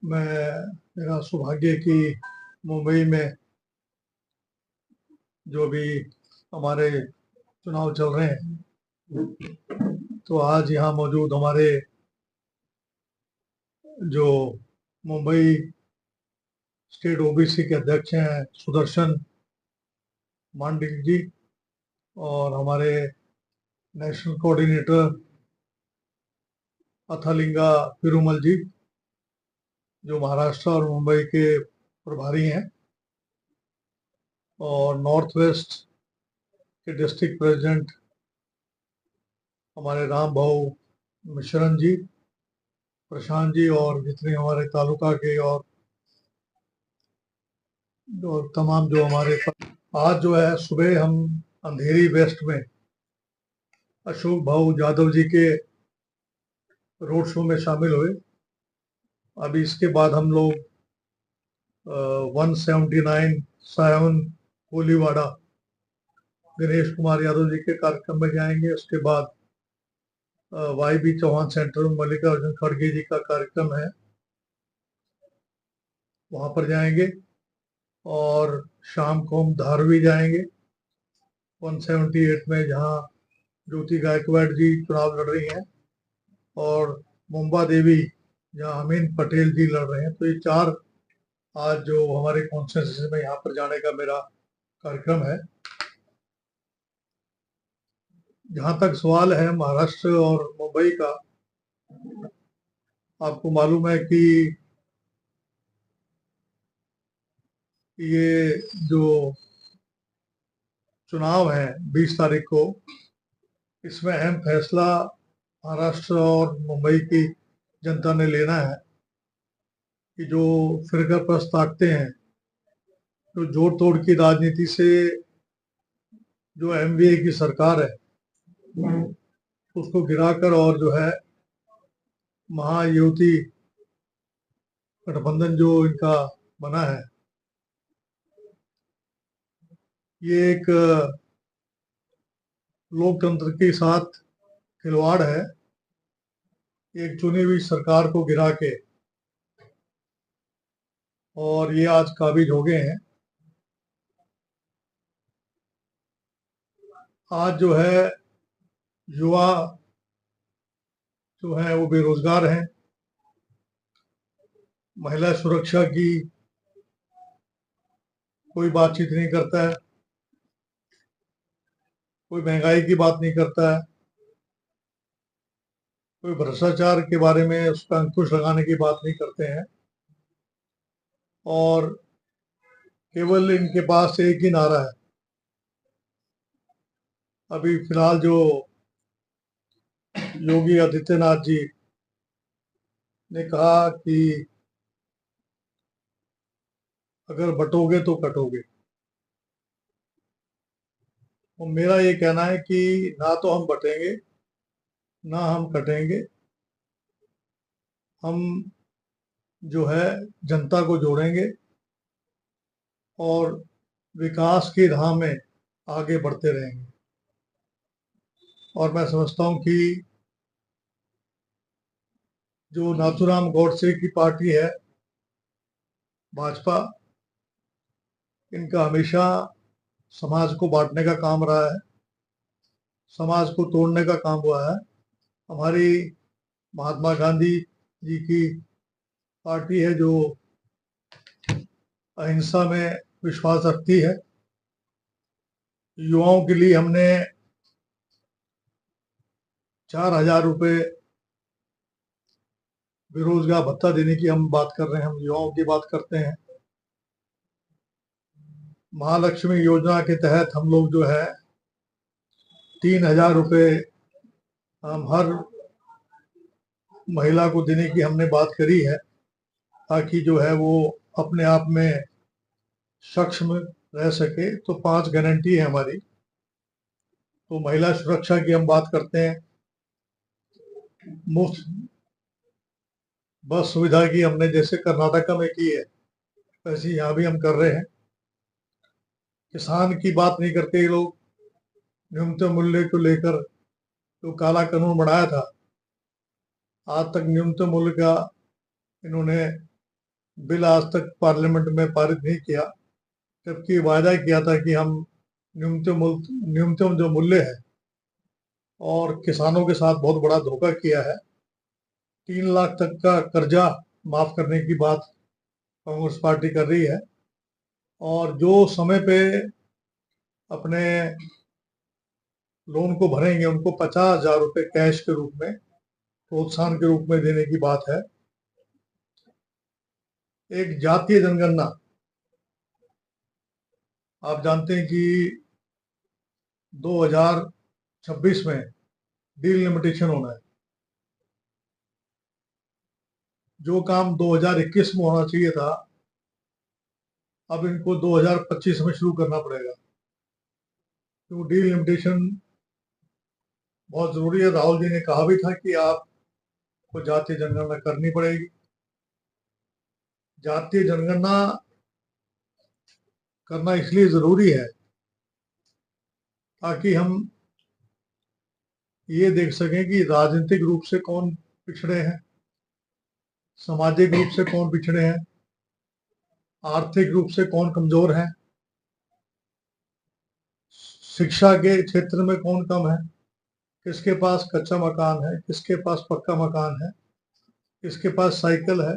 मेरा सौभाग्य कि मुंबई में जो भी हमारे चुनाव चल रहे हैं, तो आज यहाँ मौजूद हमारे जो मुंबई स्टेट ओबीसी के अध्यक्ष हैं सुदर्शन मांडिल जी, और हमारे नेशनल कोऑर्डिनेटर अथालिंगा पेरुमल जी, जो महाराष्ट्र और मुंबई के प्रभारी हैं, और नॉर्थ वेस्ट के डिस्ट्रिक्ट प्रेसिडेंट हमारे राम भाऊ मिश्रन जी, प्रशांत जी, और जितने हमारे तालुका के और तमाम जो हमारे आज जो है सुबह हम अंधेरी वेस्ट में अशोक भाऊ यादव जी के रोड शो में शामिल हुए। अभी इसके बाद हम लोग 179 सायवन कोलीवाड़ा दिनेश कुमार यादव जी के कार्यक्रम में जाएंगे। उसके बाद वाई बी चौहान सेंटर में मल्लिकार्जुन खड़गे जी का कार्यक्रम है, वहां पर जाएंगे। और शाम को हम धारवी जाएंगे 178 में, जहां ज्योति गायकवाड़ जी चुनाव लड़ रही हैं, और मुंबा देवी जहां अमीन पटेल जी लड़ रहे हैं। तो ये चार आज जो हमारे कॉन्स्टिट्यूंसी में यहाँ पर जाने का मेरा कार्यक्रम है। जहां तक सवाल है महाराष्ट्र और मुंबई का, आपको मालूम है कि ये जो चुनाव है 20 तारीख को, इसमें अहम फैसला महाराष्ट्र और मुंबई की जनता ने लेना है कि जो फिरकाप्रस्त ताकतें हैं, जो जोड़ तोड़ की राजनीति से जो एमवीए की सरकार है उसको गिराकर, और जो है महायुति गठबंधन जो इनका बना है, ये एक लोकतंत्र के साथ खिलवाड़ है। एक चुनी हुई सरकार को गिरा के, और ये आज काबिज हो गए हैं। आज जो है युवा जो है वो बेरोजगार हैं, महिला सुरक्षा की कोई बातचीत नहीं करता है, कोई महंगाई की बात नहीं करता है, कोई भ्रष्टाचार के बारे में उसका अंकुश लगाने की बात नहीं करते हैं, और केवल इनके पास एक ही नारा है। अभी फिलहाल जो योगी आदित्यनाथ जी ने कहा कि अगर बटोगे तो कटोगे, तो मेरा ये कहना है कि ना तो हम बटेंगे ना हम कटेंगे। हम जो है जनता को जोड़ेंगे और विकास की राह में आगे बढ़ते रहेंगे। और मैं समझता हूँ कि जो नाथूराम गौडसे की पार्टी है भाजपा, इनका हमेशा समाज को बांटने का काम रहा है, समाज को तोड़ने का काम हुआ है। हमारी महात्मा गांधी जी की पार्टी है जो अहिंसा में विश्वास रखती है। युवाओं के लिए हमने 4,000 रुपये बेरोजगार भत्ता देने की हम बात कर रहे हैं, हम युवाओं की बात करते हैं। महालक्ष्मी योजना के तहत हम लोग जो है 3,000 रुपये हम हर महिला को देने की हमने बात करी है, ताकि जो है वो अपने आप में सक्षम रह सके। तो 5 गारंटी है हमारी। तो महिला सुरक्षा की हम बात करते हैं, मुफ्त बस सुविधा की हमने जैसे कर्नाटका में की है वैसे यहाँ भी हम कर रहे हैं। किसान की बात नहीं करते ये लोग। न्यूनतम मूल्य को लेकर जो काला कानून बनाया था, आज तक न्यूनतम मूल्य का इन्होंने बिल आज तक पार्लियामेंट में पारित नहीं किया, जबकि वायदा किया था कि हम न्यूनतम जो मूल्य है, और किसानों के साथ बहुत बड़ा धोखा किया है। 3 लाख तक का कर्जा माफ करने की बात कांग्रेस पार्टी कर रही है, और जो समय पे अपने लोन को भरेंगे उनको 50,000 रुपए कैश के रूप में, प्रोत्साहन के रूप में देने की बात है। एक जातीय जनगणना, आप जानते हैं कि 2026 में डिलिमिटेशन होना है। जो काम 2021 में होना चाहिए था, अब इनको 2025 में शुरू करना पड़ेगा, तो डिलिमिटेशन बहुत जरूरी है। राहुल जी ने कहा भी था कि आपको जातीय जनगणना करनी पड़ेगी। जातीय जनगणना करना इसलिए जरूरी है ताकि हम ये देख सकें कि राजनीतिक रूप से कौन पिछड़े हैं, सामाजिक रूप से कौन पिछड़े हैं, आर्थिक रूप से कौन कमजोर है, शिक्षा के क्षेत्र में कौन कम है, किसके पास कच्चा मकान है, किसके पास पक्का मकान है, किसके पास साइकिल है,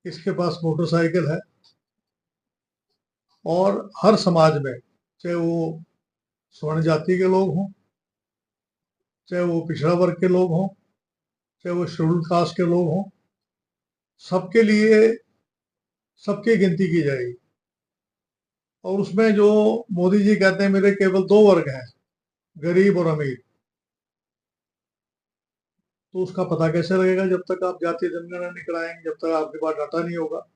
किसके पास मोटरसाइकिल है। और हर समाज में, चाहे वो स्वर्ण जाति के लोग हों, चाहे वो पिछड़ा वर्ग के लोग हों, चाहे वो शेड्यूल कास्ट के लोग हों, सबके लिए सबकी गिनती की जाएगी। और उसमें जो मोदी जी कहते हैं मेरे केवल 2 वर्ग हैं, गरीब और अमीर, तो उसका पता कैसे लगेगा जब तक आप जातीय जनगणना नहीं कराएंगे, जब तक आपके पास डाटा नहीं होगा।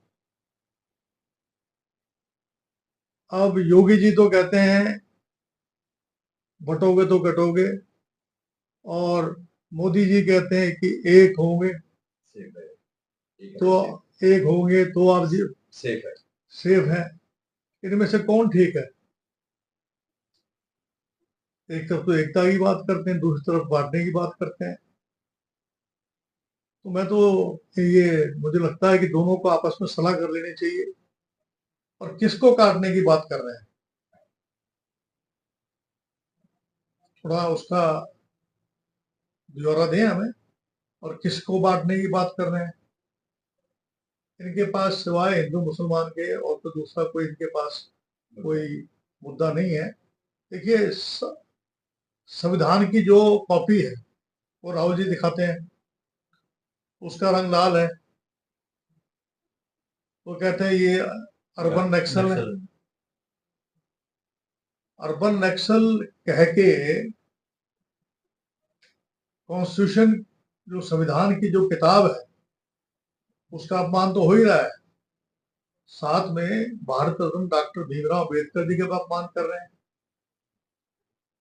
अब योगी जी तो कहते हैं बटोगे तो कटोगे, और मोदी जी कहते हैं कि एक होंगे तो एक होंगे तो आप जी सेफ है। इनमें से कौन ठीक है? एक तरफ तो एकता की बात करते हैं, दूसरी तरफ बांटने की बात करते हैं। तो मैं तो ये मुझे लगता है कि दोनों को आपस में सलाह कर लेनी चाहिए। और किसको काटने की बात कर रहे हैं, थोड़ा उसका ब्यौरा दें हमें। और किसको बांटने की बात कर रहे हैं? इनके पास सिवाय हिंदू मुसलमान के और तो दूसरा कोई इनके पास कोई मुद्दा नहीं है। देखिए, संविधान की जो कॉपी है वो राहुल जी दिखाते हैं, उसका रंग लाल है। वो कहते हैं ये अर्बन नक्सल है। अर्बन नक्सल कह के कॉन्स्टिट्यूशन, जो संविधान की जो किताब है, उसका अपमान तो हो ही रहा है। साथ में भारत रत्न डॉक्टर भीमराव अम्बेडकर जी का अपमान कर रहे हैं।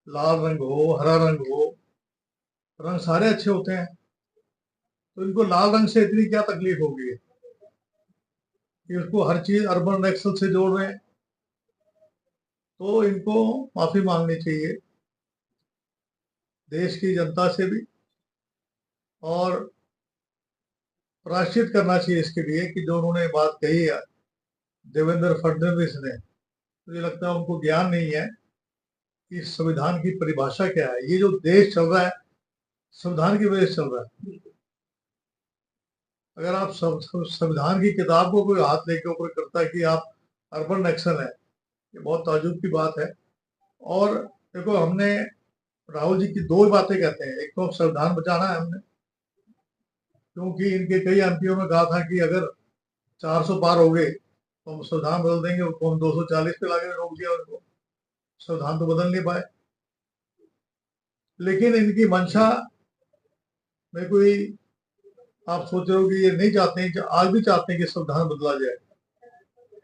लाल रंग हो, हरा रंग हो, रंग सारे अच्छे होते हैं, तो इनको लाल रंग से इतनी क्या तकलीफ होगी कि उसको हर चीज अर्बन नक्सल से जोड़ रहे हैं। तो इनको माफी मांगनी चाहिए देश की जनता से भी, और प्रायश्चित करना चाहिए इसके लिए कि जो उन्होंने बात कही है देवेंद्र फडणवीस ने, मुझे लगता है उनको ज्ञान नहीं है कि संविधान की परिभाषा क्या है। ये जो देश चल रहा है संविधान की वजह से चल रहा है। अगर आप संविधान की किताब को कोई हाथ लेके ऊपर करता है कि आप अर्बन नक्सल है, ये बहुत ताजुब की बात है। और देखो, हमने राहुल जी की दो बातें कहते हैं, एक तो संविधान बचाना है हमने, क्योंकि इनके कई एमपीओ ने कहा था कि अगर 400 पार हो गए तो हम संविधान बदल देंगे, उसको हम 240 पे लाके रोक दिया उनको, संविधान तो बदल नहीं पाए। लेकिन इनकी मंशा में कोई, आप सोच रहे हो कि ये नहीं चाहते हैं, आज भी चाहते हैं कि संविधान बदला जाए,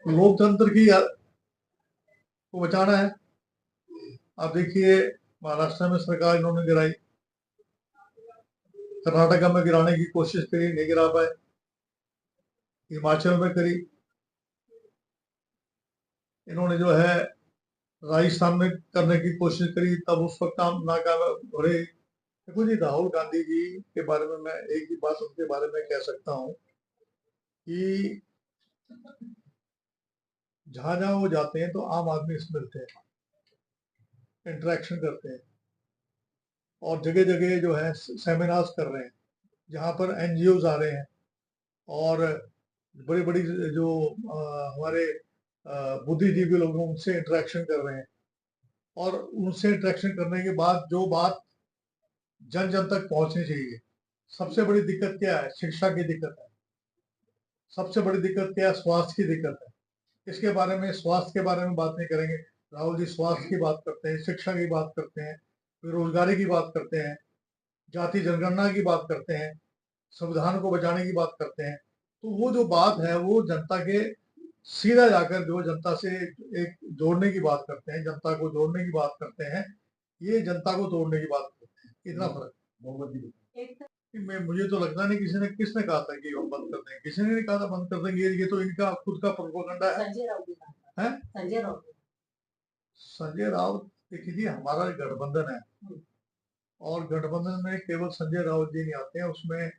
लोकतंत्र की को बचाना है। आप देखिए, महाराष्ट्र में सरकार इन्होंने गिराई, कर्नाटका में गिराने की कोशिश करी, नहीं गिरा पाए, हिमाचल में करी, इन्होंने जो है राजस्थान में करने की कोशिश करी, तब उस वक्त काम नाकाम हो रहे। देखो जी, राहुल गांधी जी के बारे में मैं एक ही बात उनके बारे में कह सकता हूँ कि जहां जहां वो जाते हैं तो आम आदमी से मिलते हैं, इंटरेक्शन करते हैं, और जगह जगह जो है सेमिनार्स कर रहे हैं, जहां पर एनजीओज आ रहे हैं और बड़ी बड़ी जो हमारे बुद्धिजीवी लोग हैं उनसे इंटरेक्शन कर रहे हैं। और उनसे इंटरेक्शन करने के बाद जो बात जन जन तक पहुंचनी चाहिए, सबसे बड़ी दिक्कत क्या है? शिक्षा की दिक्कत है। सबसे बड़ी दिक्कत क्या है? स्वास्थ्य की दिक्कत है। इसके बारे में, स्वास्थ्य के बारे में बात नहीं करेंगे। राहुल जी स्वास्थ्य की बात करते हैं, शिक्षा की बात करते हैं, बेरोजगारी की बात करते हैं, जाति जनगणना की बात करते हैं, संविधान को बचाने की बात करते हैं। तो वो जो बात है वो जनता के सीधा जाकर जो जनता से एक जोड़ने की बात करते हैं, जनता को जोड़ने की बात करते हैं, ये जनता को तोड़ने की बात करते हैं। इतना फर्क। मुझे तो लगता नहीं किसने कहा था कि हम बंद कर देंगे। किसी ने नहीं कहा था बंद कर देंगे। ये तो इनका खुद का प्रोपेगेंडा है। संजय राउत देखिए, हमारा गठबंधन है और गठबंधन में केवल संजय राउत जी नहीं आते हैं, उसमें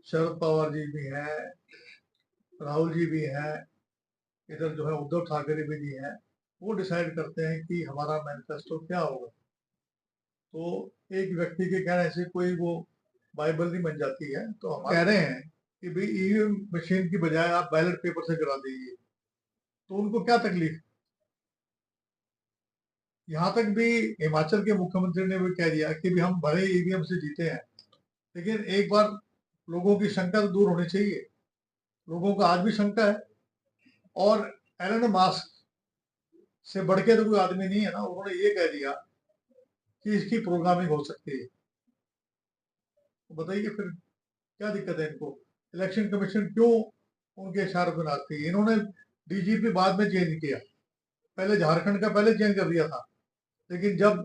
शरद पवार जी भी हैं, राहुल जी भी हैं, इधर जो है उद्धव ठाकरे भी हैं। वो डिसाइड करते हैं कि हमारा मैनिफेस्टो क्या होगा। तो एक व्यक्ति के कहने से कोई वो बाइबल नहीं बन जाती है। तो हम कह रहे हैं कि भाई ईवीएम मशीन की बजाय आप बैलेट पेपर से करा दीजिए। तो उनको क्या तकलीफ? यहाँ तक भी हिमाचल के मुख्यमंत्री ने भी कह दिया कि भी हम भले ईवीएम से जीते हैं, लेकिन एक बार लोगों की शंका तो दूर होनी चाहिए। लोगों को आज भी शंका है। और एलन मास्क से बढ़ के तो कोई आदमी नहीं है ना, उन्होंने ये कह दिया कि इसकी प्रोग्रामिंग हो सकती है। तो बताइए फिर क्या दिक्कत है इनको? इलेक्शन कमीशन क्यों उनके इशारे पर नाचती है? इन्होंने डीजीपी बाद में चेंज किया, पहले झारखंड का पहले चेंज कर दिया था, लेकिन जब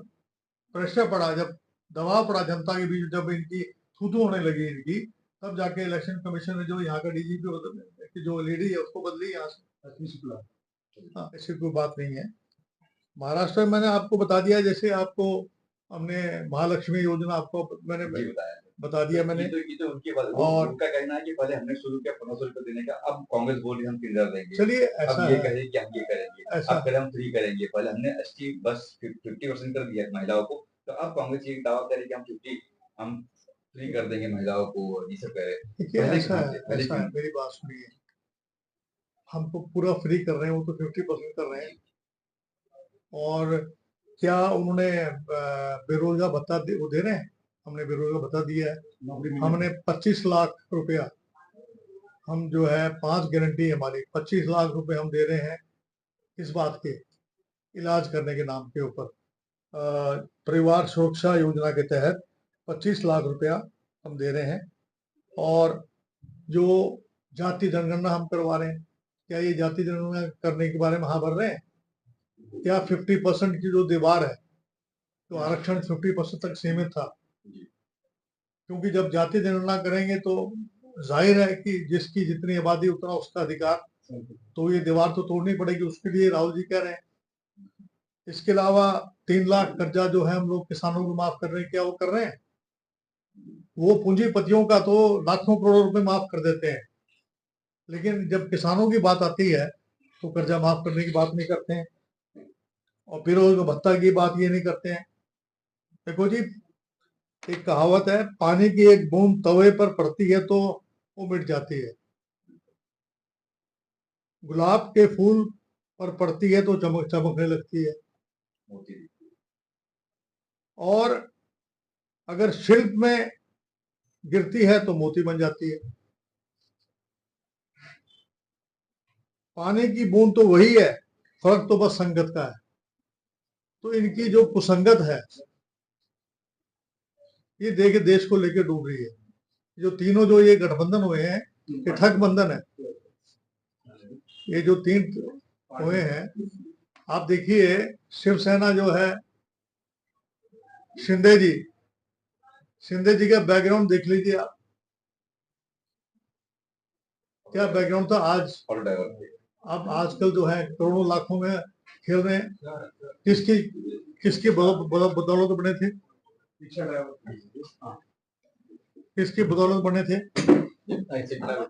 प्रेशर पड़ा, जब दबाव पड़ा जनता के बीच, जब इनकी थूथू होने लगी इनकी, तब जाके इलेक्शन कमीशन ने जो यहाँ का डीजीपी जो लेडी है उसको बदली यहाँ से। हाँ, ऐसी कोई बात नहीं है। महाराष्ट्र में मैंने आपको बता दिया, जैसे आपको हमने महालक्ष्मी योजना आपको मैंने बता दिया मैंने। ये तो उनकी बात है। और उनका कहना है कि पहले हमने शुरू किया 1500 रुपए देने का, अब कांग्रेस बोल रही हम 3000 देंगे। चलिए ऐसा अब ये कह रहे कि हम ये करेंगे, ऐसा अब कह रहे हम फ्री करेंगे। पहले हमने एसटी बस 50% कर दिया महिलाओं को, तो अब कांग्रेस ये दावा करे कि हम फ्री कर देंगे महिलाओं को, ये सब कह रहे। ऐसा है, मेरी बात सुनिए। हम तो पूरा फ्री कर रहे हैं, वो तो 50% कर रहे हैं। और क्या उन्होंने बेरोजगार भत्ता वो दे रहे हैं? हमने बेरोजगार भत्ता दिया है। हमने 25 लाख रुपया, हम जो है 5 गारंटी है हमारी, 25 लाख रुपए हम दे रहे हैं। इस बात के इलाज करने के नाम के ऊपर परिवार सुरक्षा योजना के तहत 25 लाख रुपया हम दे रहे हैं। और जो जाति जनगणना हम करवा रहे हैं, क्या ये जाति जनगणना करने के बारे में हाँ भर रहे हैं? क्या 50% की जो दीवार है, तो आरक्षण 50% तक सीमित था, क्योंकि जब जाति जनगणना करेंगे तो जाहिर है कि जिसकी जितनी आबादी उतना उसका अधिकार, तो ये दीवार तो तोड़नी पड़ेगी। उसके लिए राहुल जी कह रहे हैं। इसके अलावा 3 लाख कर्जा जो है हम लोग किसानों को माफ कर रहे हैं, क्या वो कर रहे हैं? वो पूंजीपतियों का तो लाखों करोड़ रुपए माफ कर देते हैं, लेकिन जब किसानों की बात आती है तो कर्जा माफ करने की बात नहीं करते हैं, और फिर वो भत्ता की बात ये नहीं करते हैं। देखो जी, एक कहावत है, पानी की एक बूंद तवे पर पड़ती है तो वो मिट जाती है, गुलाब के फूल पर पड़ती है तो चमकने लगती है, और अगर शिल्प में गिरती है तो मोती बन जाती है। पानी की बूंद तो वही है, फर्क तो बस संगत का है। तो इनकी जो कुसंगत है ये देख देश को लेकर डूब रही है। जो तीनों जो ये गठबंधन हुए हैं, ये ठग बंधन है। ये जो 3 हुए हैं, आप देखिए शिवसेना जो है, शिंदे जी का बैकग्राउंड देख लीजिए आप, क्या बैकग्राउंड था। आज अब आजकल जो है करोड़ों लाखों में खेल रहे हैं। किसकी बदौलत बने थे? किसकी बदौलत बने थे?